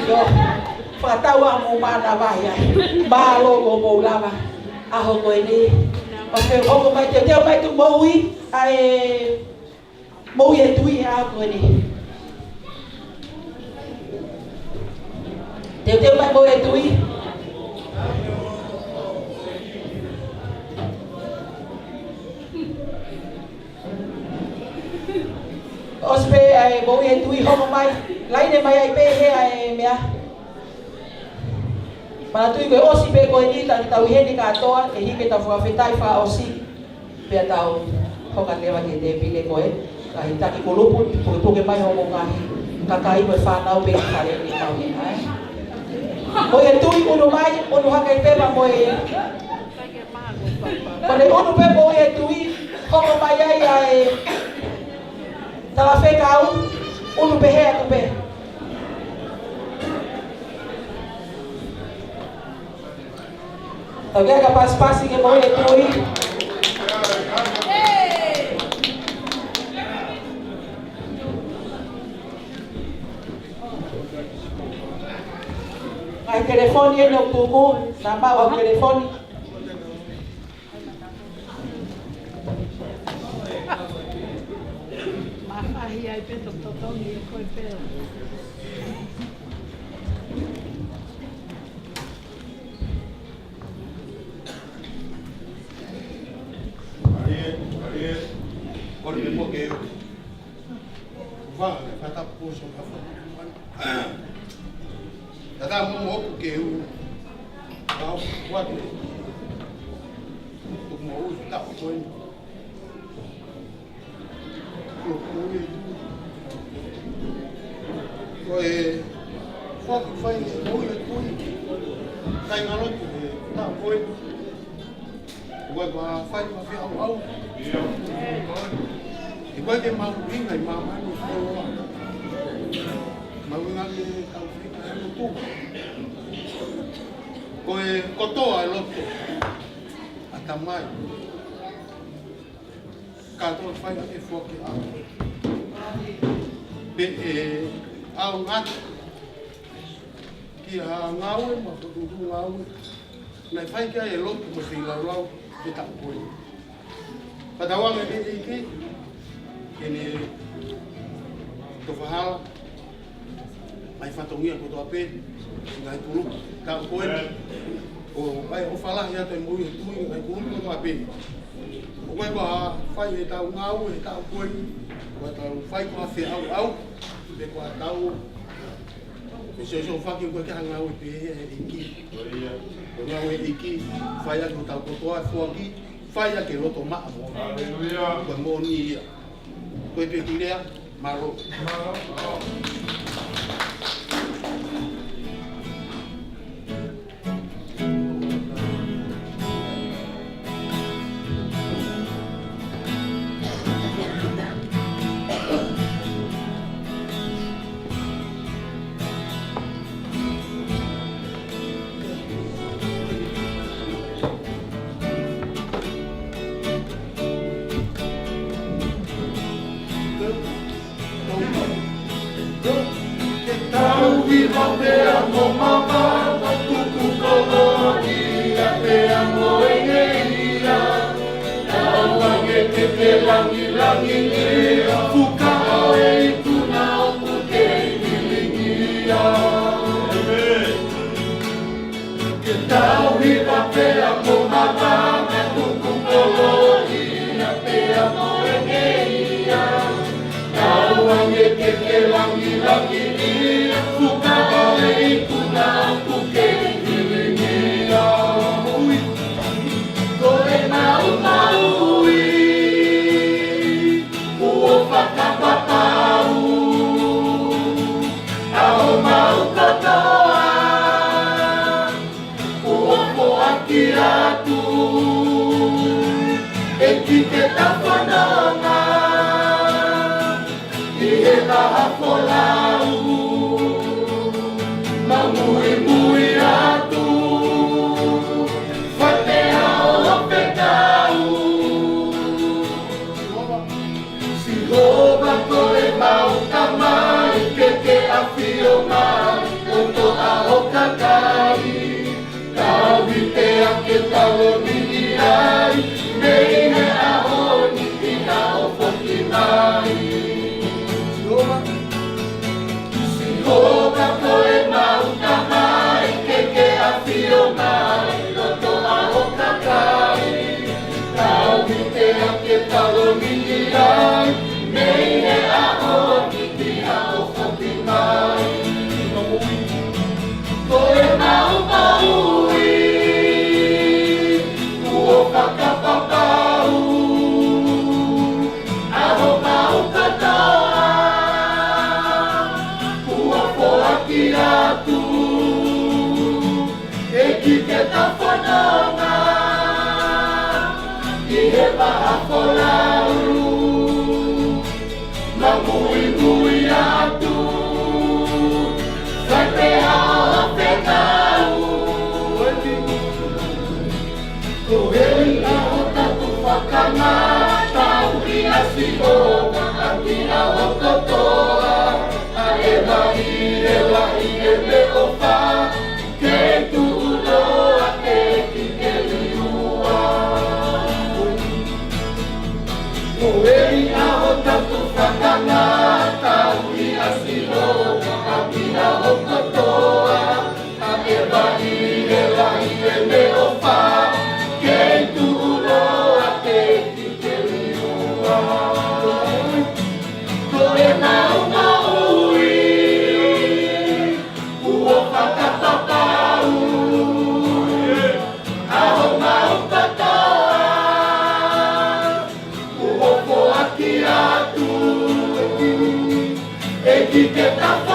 yo. Patawa mo manabaya. Balo mo mo lava. Aho ko ini. Okay, ako ba te ba tu moui ai moui etui ako ini. Te ba moui etui. Ospe ai moui etui ho mai. Lain mai ai pe he ai mea. Para tu ko osi pe ko ni ta tau he ni ka toa e hi ke ta fua fetai fa osi pe tau ko ka leva ke te pile ko e ka hi ta ki ko lupu ko ke mai ho mo ka ka kai ko fa nau pe ka le ni tau ni ai ko e tu i uno mai uno ha ke te ba mo e ko le uno pe mo e tu i ko mo mai ai ai ta la fe ka uno pe he tu pe Alguém capaz de passar que morrer tu aí? Ai telefone ele não tudo, nama o telefone. Mas aí pensa totalmente foi pelo. Porque vai tá puxo tá dá um porque eu não pode o mo tá foi foi foco foi muito cai na noite tá foi vai faz uma viagem igual que mau vinga e mau mano mau vinga que tau fica no tubo koe kotoa e loto ata mai kato fai e foki au pe e au ngata ki a ngaue ma tutu ngaue na fai kia e loto ma si lau e tak koe padawang e iki ini to fahala mai fatongia ko to ape ngai tulu ka koe o ai o fala ya te mui tu ngai tulu ko ape o koe ko fai e tau ngau e tau koe ko tau fai ko afe au be ko tau e se o faki ko ka ngau pe iki o ngau e iki fai ko tau ko to afuaki fai ke loto ma aleluia ko mo ni koe pe kilea maro Jehovah, tu le mau tamai, que te afio mai, mingiai, nei e ao ki ao whakingai. Koe mau maui, ua whakapapau, aho mau katoa, ua poaki atu, e ki ke tawhanonga, i he maha kolauru, ma mui mui atu, sai te hao whetau. Ko hei aho tatu whakanga, tau i asi o, a ki aho kotoa, a e mahi e lahi e me o wha, ke tu unoa e ki ke liua. Ko hei aho tatu whakanga, tau i asi o, a ki aho kotoa, a e mahi e lahi e me o wha, ke tu unoa e ki ke liua. Koe mau maui, ua whakapapau, aho mau katoa, ua poaki atu, e ki te tawhanonga,